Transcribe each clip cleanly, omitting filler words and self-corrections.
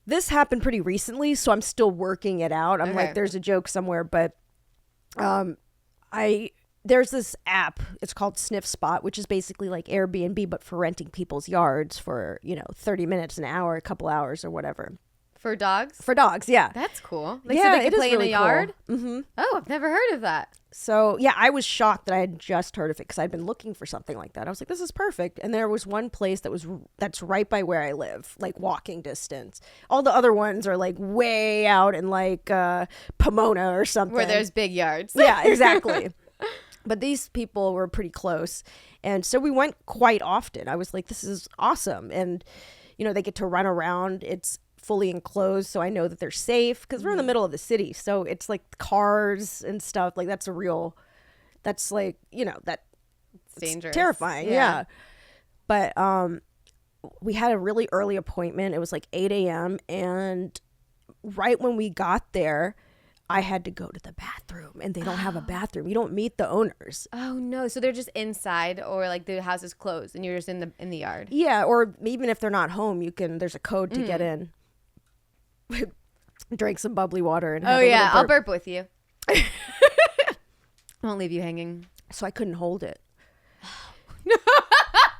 this happened pretty recently, so I'm still working it out. I'm like, there's a joke somewhere, but there's this app. It's called Sniff Spot, which is basically like Airbnb, but for renting people's yards for, 30 minutes, an hour, a couple hours or whatever. For dogs? For dogs, yeah. That's cool. Yeah, so they can it is play really in the yard? cool. Mm-hmm. Oh, I've never heard of that. So, yeah, I was shocked that I had just heard of it because I'd been looking for something like that. I was like, this is perfect. And there was one place that's right by where I live, like walking distance. All the other ones are like way out in like Pomona or something. Where there's big yards. Yeah, exactly. But these people were pretty close. And so we went quite often. I was like, this is awesome. And, they get to run around. It's fully enclosed, so I know that they're safe because we're in the middle of the city. So it's like cars and stuff. Like that's like, that's dangerous. Terrifying. Yeah. But we had a really early appointment. It was like 8 a.m. And right when we got there, I had to go to the bathroom, and they don't have a bathroom. You don't meet the owners. Oh no! So they're just inside, or like the house is closed, and you're just in the yard. Yeah, or even if they're not home, there's a code to get in. Drank some bubbly water and I'll burp with you. I won't leave you hanging. So I couldn't hold it.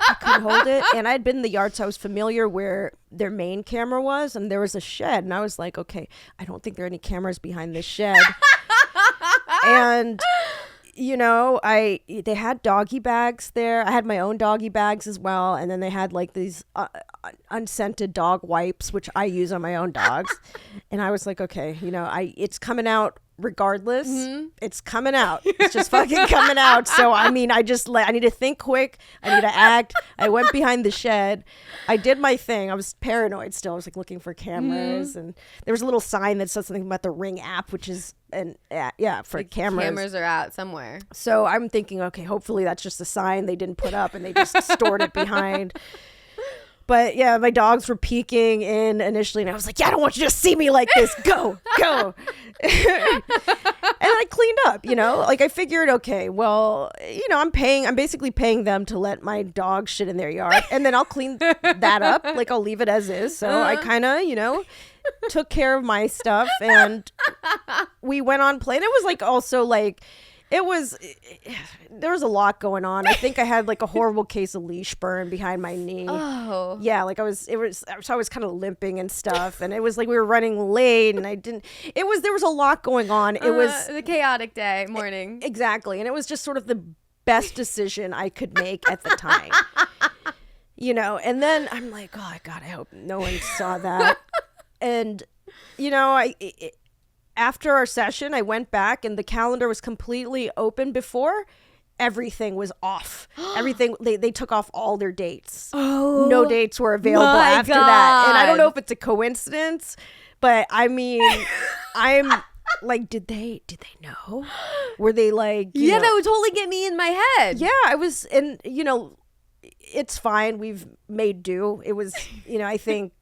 I couldn't hold it, and I'd been in the yard, so I was familiar where their main camera was, and there was a shed, and I was like, okay, I don't think there are any cameras behind this shed. And they had doggy bags there. I had my own doggy bags as well, and then they had like these unscented dog wipes, which I use on my own dogs. And I was like, okay, it's coming out regardless. Mm-hmm. It's coming out. It's just fucking coming out. So I need to think quick. I need to act. I went behind the shed. I did my thing. I was paranoid still. I was like looking for cameras, and there was a little sign that said something about the Ring app, which is for cameras. Cameras are out somewhere. So I'm thinking, okay, hopefully that's just a sign they didn't put up and they just stored it behind. But yeah, my dogs were peeking in initially, and I was like, yeah, I don't want you to see me like this. Go. And I cleaned up, like I figured, okay, well, I'm basically paying them to let my dog shit in their yard, and then I'll clean that up. Like I'll leave it as is. So I kind of, took care of my stuff, and we went on playing. It was like also like, there was a lot going on. I think I had like a horrible case of leash burn behind my knee. Oh. Yeah, like I was kind of limping and stuff, and it was like we were running late, and there was a lot going on. It was the chaotic morning. Exactly. And it was just sort of the best decision I could make at the time. And then I'm like, oh God, I hope no one saw that. And after our session, I went back, and the calendar was completely open. Before, everything was off. Everything, they took off all their dates. Oh, no dates were available after that. And I don't know if it's a coincidence, but I mean, I'm like, did they know? Were they like, that would totally get me in my head. Yeah, I was, and it's fine. We've made do. It was, I think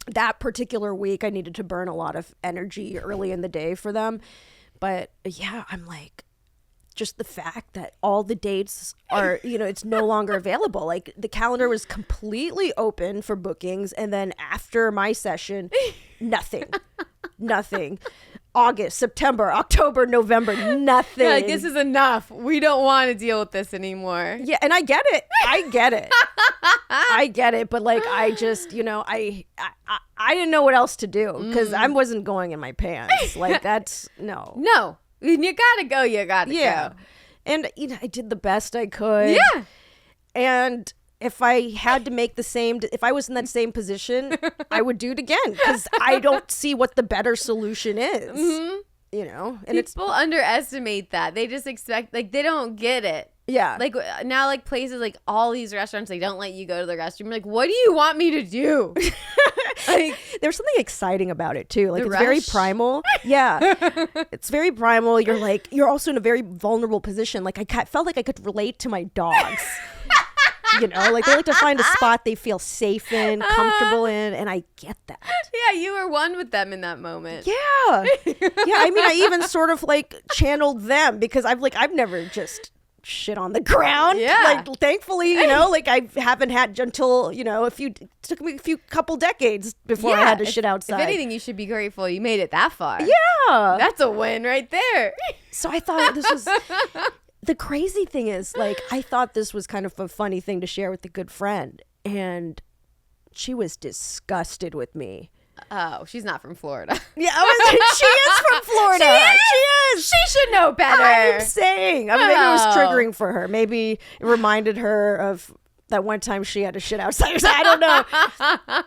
that particular week I needed to burn a lot of energy early in the day for them. But yeah, I'm like, just the fact that all the dates are, it's no longer available. Like the calendar was completely open for bookings. And then after my session, nothing. August, September, October, November, nothing. Yeah, like, this is enough. We don't want to deal with this anymore. Yeah, and I get it. I get it. But like, I just, I didn't know what else to do because I wasn't going in my pants. Like that's no. You gotta go. Go. And I did the best I could. Yeah. And if I had to make if I was in that same position, I would do it again because I don't see what the better solution is. Mm-hmm. And people underestimate that. They just expect, like, they don't get it. Yeah. Like now, like places, like all these restaurants, they don't let you go to the restroom. Like, what do you want me to do? Like, there's something exciting about it too. Like, it's very primal. Yeah. It's very primal. You're also in a very vulnerable position. Like, I felt like I could relate to my dogs. Like they like to find a spot they feel safe in, comfortable in, and I get that. Yeah, you were one with them in that moment. Yeah. Yeah, I mean, I even sort of like channeled them because I've never just shit on the ground. Yeah. Like, thankfully, you know, like I haven't had until, you know, took me a couple decades before I had to shit outside. If anything, you should be grateful you made it that far. Yeah. That's a win right there. So I thought this was, the crazy thing is, like, I thought this was kind of a funny thing to share with a good friend. And she was disgusted with me. Oh, she's not from Florida. Yeah, she is from Florida. She is. She should know better. I'm saying. I mean, maybe it was triggering for her. Maybe it reminded her of that one time she had to shit outside. I don't know.